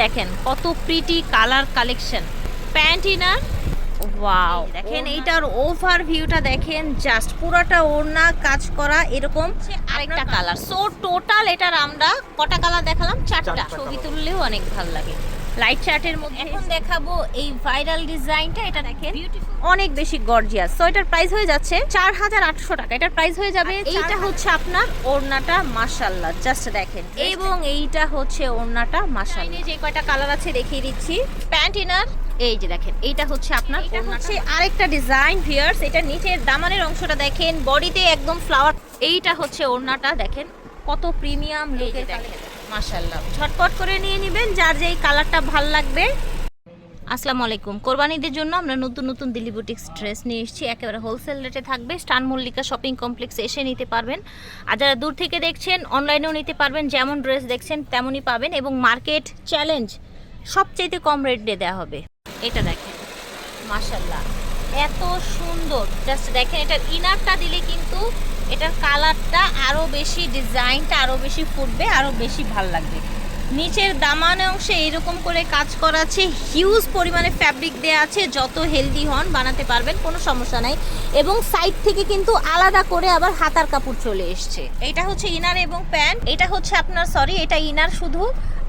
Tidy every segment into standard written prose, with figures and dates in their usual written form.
দেখেন কত pretty colour collection pant inner. Wow, দেখেন এইটার ওভারভিউটা দেখেন, জাস্ট পুরোটা ওড়না কাজ করা এরকম আরেকটা কালার। সো টোটাল এটার আমরা কটা কালার দেখালাম? চারটা। ছবি তুললেও অনেক ভালো লাগে লাইট চার্টের মধ্যে। এখন দেখাবো এই ভাইরাল ডিজাইনটা, এটা দেখেন অনেক বেশি গর্জিয়াস। সো এটার প্রাইস হয়ে যাচ্ছে 4800 টাকা। এটার প্রাইস হয়ে যাবে। এইটা হচ্ছে আপনার ওড়নাটা, মাশাআল্লাহ জাস্ট দেখেন, এবং এইটা হচ্ছে ওড়নাটা মাশাআল্লাহ। যে কয়টা কালার আছে দেখিয়ে দিচ্ছি। প্যান্ট ইনার, এই যে দেখেন এইটা হচ্ছে আপনার, এটা হচ্ছে আরেকটা ডিজাইন ভিউয়ার্স। এটা নিচের দামানের অংশটা দেখেন, বডিতে একদম ফ্লাওয়ার। এইটা হচ্ছে ওড়নাটা, দেখেন কত প্রিমিয়াম লুকের, দেখেন মাশাআল্লাহ। ঝটপট করে নিয়ে নেবেন যার যেই কালারটা ভাল লাগবে। আসসালামু আলাইকুম। কোরবানিদের জন্য আমরা নতুন নতুন দিল্লি বুটিক্স ড্রেস নিয়ে এসেছি, একেবারে হোলসেল রেটে থাকবে। স্টান মল্লিকা শপিং কমপ্লেক্সে এসে নিতে পারবেন। আর যারা দূর থেকে দেখছেন অনলাইনেও নিতে পারবেন, যেমন ড্রেস দেখছেন তেমনই পাবেন, এবং মার্কেট চ্যালেঞ্জ সবচাইতে কম রেট দিয়ে দেওয়া হবে। এটা দেখেন মাশাআল্লাহ এত সুন্দর, জাস্ট দেখেন এটার ইনারটা দিলে কিন্তু এটার কালারটা আরও বেশি, ডিজাইনটা আরও বেশি ফুটবে, আরও বেশি ভাল লাগবে। নিচের দামানে অংশে এইরকম করে কাজ করা আছে, হিউজ পরিমাণে ফ্যাব্রিক দেওয়া আছে। যত হেলদি হন বানাতে পারবেন, কোনো সমস্যা নাই। এবং সাইড থেকে কিন্তু আলাদা করে আবার হাতার কাপড় চলে এসছে। এটা হচ্ছে ইনার এবং প্যান্ট। এটা হচ্ছে আপনার এটা ইনার শুধু,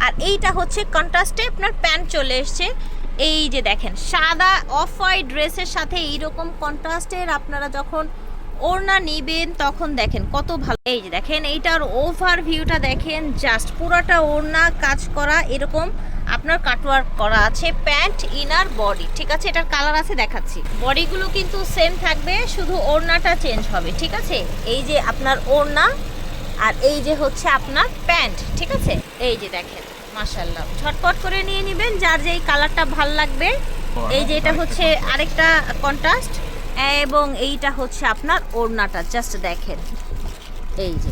আর এইটা হচ্ছে কন্ট্রাস্টে আপনার প্যান্ট চলে এসছে। এই যে দেখেন সাদা অফ হোয়াইট ড্রেসের সাথে এইরকম কন্ট্রাস্টের আপনারা যখন ওড়না নিবেন তখন দেখেন কত ভালো। এই যে দেখেন এইটার ওভারভিউটা দেখেন, জাস্ট পুরোটা ওড়না কাজ করা এরকম আপনার কাটওয়ার্ক করা আছে, প্যান্ট ইনার বডি। ঠিক আছে, এটার কালার আছে দেখাচ্ছি। বডিগুলো কিন্তু সেম থাকবে, শুধু ওড়নাটা চেঞ্জ হবে। ঠিক আছে, এই যে আপনার ওড়না, আর এই যে হচ্ছে আপনার প্যান্ট। ঠিক আছে, এই যে দেখেন মাশাআল্লাহ। ঝটপট করে নিয়ে নেবেন যার যেই কালারটা ভাল লাগবে। এই যে এটা হচ্ছে আরেকটা কন্ট্রাস্ট, এবং এইটা হচ্ছে আপনার ওড়নাটা, জাস্ট দেখেন এই যে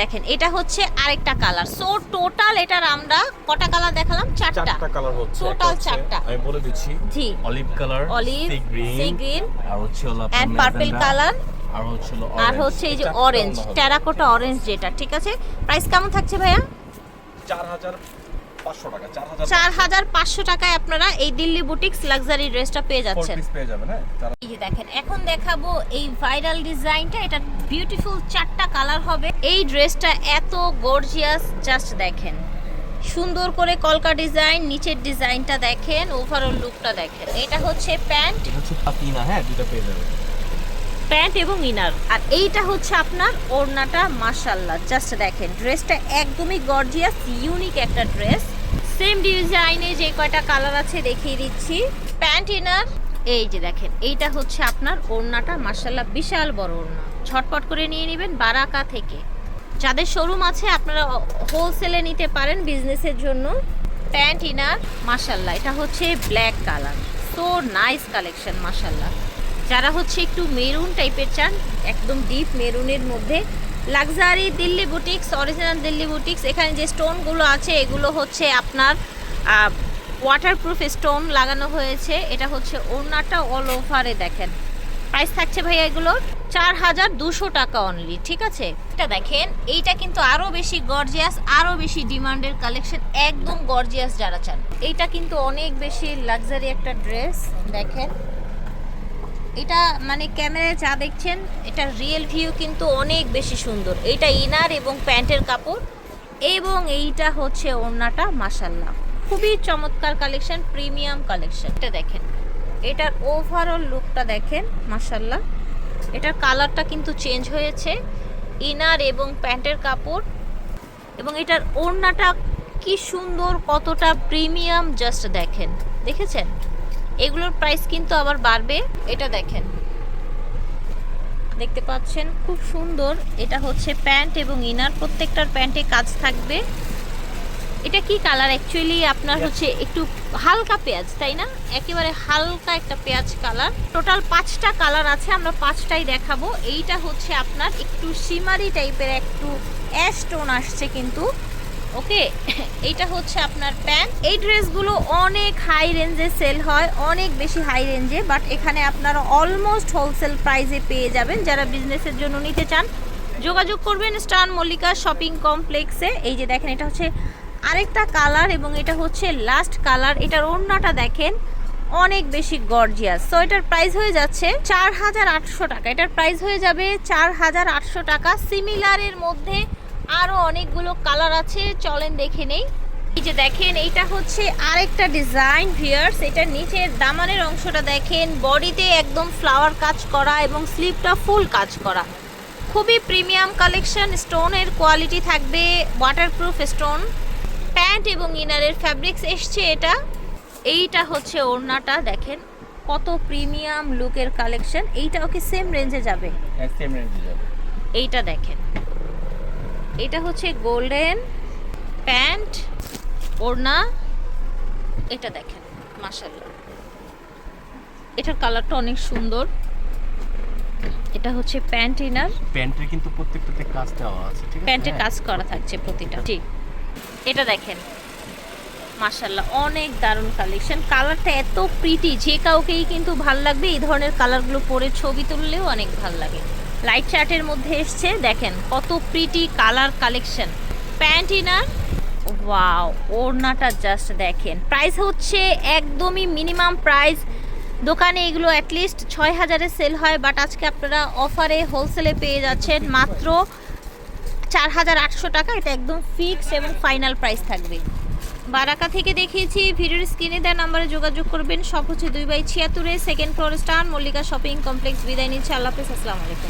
দেখেন এটা হচ্ছে আরেকটা কালার। সো টোটাল এটার আমরা কটা কালার দেখালাম? চারটা কালার হচ্ছে, টোটাল চারটা আমি বলে দিচ্ছি। জি, olive colour, olive, sea green, আর হচ্ছে এন্ড পার্পল কালার, আর হচ্ছে এই যে অরেঞ্জ, টেরাকোটা অরেঞ্জ যেটা। ঠিক আছে, প্রাইস কেমন থাকছে ভাইয়া? 4500 টাকা। 4500 টাকায় আপনারা এই দিল্লি বুটিক্স লাক্সারি ড্রেসটা পেয়ে যাচ্ছেন। এই যে দেখেন এখন দেখাবো এই ভাইরাল ডিজাইনটা। এটা বিউটিফুল চারটা কালার হবে। এই ড্রেসটা এত গর্জিয়াস, জাস্ট দেখেন সুন্দর করে কলকা ডিজাইন, নিচের ডিজাইনটা দেখেন, ওভারঅল লুকটা দেখেন। এটা হচ্ছে প্যান্ট, এটা হচ্ছে পাতিনা, হ্যাঁ দুটো পেয়ে যাবেন, প্যান্ট এবং ইনার। আর এইটা হচ্ছে আপনার ওড়নাটা, মাশাআল্লাহ জাস্ট দেখেন ড্রেসটা একদমই গর্জিয়াস, ইউনিক একটা ড্রেস। সেম ডিজাইনে যে কয়টা কালার আছে দেখিয়ে দিচ্ছি। প্যান্ট ইনার, এই যে দেখেন এইটা হচ্ছে আপনার ওড়নাটা, মাশাআল্লাহ বিশাল বড় ওড়না। ঝটপট করে নিয়ে নেবেন বারাকা থেকে। যাদের শোরুম আছে আপনারা হোলসেলে নিতে পারেন বিজনেসের জন্য। প্যান্ট ইনার মাশাআল্লাহ, এটা হচ্ছে black colour, so nice collection মাশাআল্লাহ। যারা হচ্ছে একটু মেরুন টাইপের চান, একদম ডিপ মেরুনের মধ্যে, luxury Delhi boutiques, original Delhi boutiques. এখানে যে স্টোনগুলো আছে এগুলো হচ্ছে আপনার ওয়াটারপ্রুফ স্টোন লাগানো হয়েছে। এটা হচ্ছে ওড়নাটা অল ওভারে দেখেন। প্রাইস থাকছে ভাইয়া এগুলোর 4200 টাকা অনলি। ঠিক আছে, এটা দেখেন এইটা কিন্তু আরও বেশি গর্জিয়াস, আরও বেশি ডিমান্ডের কালেকশন, একদম গর্জিয়াস যারা চান। এইটা কিন্তু অনেক বেশি লাক্সারি একটা ড্রেস দেখেন। এটা মানে ক্যামেরায় যা দেখছেন এটা রিয়েল ভিউ কিন্তু অনেক বেশি সুন্দর। এটা ইনার এবং প্যান্টের কাপড়, এবং এইটা হচ্ছে ওড়নাটা, মাশাআল্লাহ খুবই চমৎকার কালেকশন, প্রিমিয়াম কালেকশন। এটা দেখেন এটার ওভারঅল লুকটা দেখেন মাশাআল্লাহ। এটার কালারটা কিন্তু চেঞ্জ হয়েছে, ইনার এবং প্যান্টের কাপড়, এবং এটার ওড়নাটা কি সুন্দর, কতটা প্রিমিয়াম, জাস্ট দেখেন। দেখেছেন এগুলোর প্রাইস কিন্তু আবার বাড়বে। এটা দেখেন, দেখতে পাচ্ছেন খুব সুন্দর। এটা হচ্ছে প্যান্ট এবং ইনার, প্রত্যেকটার প্যান্টে কাজ থাকবে। এটা কি কালার অ্যাকচুয়ালি আপনার হচ্ছে একটু হালকা পেঁয়াজ, তাই না? একেবারে হালকা একটা পেঁয়াজ কালার। টোটাল 5টা কালার আছে, আমরা 5টাই দেখাবো। এইটা হচ্ছে আপনার একটু শিমারি টাইপের, একটু অ্যাশ টোন আসছে কিন্তু। ওকে, এইটা হচ্ছে আপনার প্যান্ট। এই ড্রেসগুলো অনেক হাই রেঞ্জে সেল হয়, অনেক বেশি হাই রেঞ্জে, বাট এখানে আপনারা অলমোস্ট হোলসেল প্রাইসে পেয়ে যাবেন। যারা বিজনেসের জন্য নিতে চান যোগাযোগ করবেন স্টান মল্লিকা শপিং কমপ্লেক্সে। এই যে দেখেন এটা হচ্ছে আরেকটা কালার এবং এটা হচ্ছে লাস্ট কালার। এটার ওড়নাটা দেখেন অনেক বেশি গর্জিয়াস। সো এটার প্রাইস হয়ে যাচ্ছে 4800 টাকা। এটার প্রাইস হয়ে যাবে 4800 টাকা। সিমিলারের মধ্যে আরও অনেকগুলো কালার আছে, চলেন দেখে নেই। এই যে দেখেন এইটা হচ্ছে আরেকটা ডিজাইন ভিউয়ার্স। এটার নিচের দামানের অংশটা দেখেন, বডিতে একদম ফ্লাওয়ার কাজ করা এবং স্লিভটা ফুল কাজ করা। খুবই প্রিমিয়াম কালেকশন, স্টোনের কোয়ালিটি থাকবে, ওয়াটারপ্রুফ স্টোন। প্যান্ট এবং ইনারের ফ্যাব্রিক্স এসছে এটা। এইটা হচ্ছে ওড়নাটা দেখেন কত প্রিমিয়াম লুকের কালেকশন। এইটাও কি সেম রেঞ্জে যাবে? হ্যাঁ, সেম রেঞ্জে যাবে। এইটা দেখেন, এটা হচ্ছে গোল্ডেন প্যান্ট ওড়না। এটা দেখেন মাশাআল্লাহ, এটার কালারটা অনেক সুন্দর। এটা হচ্ছে প্যান্ট ইনার, প্যান্টের কিন্তু প্রত্যেকটাতে কাজ দেওয়া আছে, ঠিক আছে? প্যান্টে কাজ করা থাকছে প্রতিটা। জি, এটা দেখেন মাশাআল্লাহ অনেক দারুণ কালেকশন। কালারটা এত প্রিটি, যে কাউকেই কিন্তু ভাল লাগবে। এই ধরনের কালারগুলো পরে ছবি তুললেও অনেক ভাল লাগে। লাইট চার্টের মধ্যে এসছে, দেখেন কত pretty colour collection. Pant inner, wow, ওড়নাটা জাস্ট দেখেন। প্রাইস হচ্ছে একদমই মিনিমাম প্রাইস। দোকানে এগুলো অ্যাটলিস্ট 6000-এ সেল হয়, বাট আজকে আপনারা অফারে হোলসেলে পেয়ে যাচ্ছেন মাত্র 4800 টাকা। এটা একদম ফিক্সড এবং ফাইনাল প্রাইস থাকবে। বারাকা থেকে দেখিয়েছি, ভিডিওর স্ক্রিনে দেওয়া নাম্বারে যোগাযোগ করবেন। সব হচ্ছে 2/76, second floor, star Mallika shopping complex. বিদায় নিচ্ছে, আল্লাহ হাফেজ, আসসালামু আলাইকুম।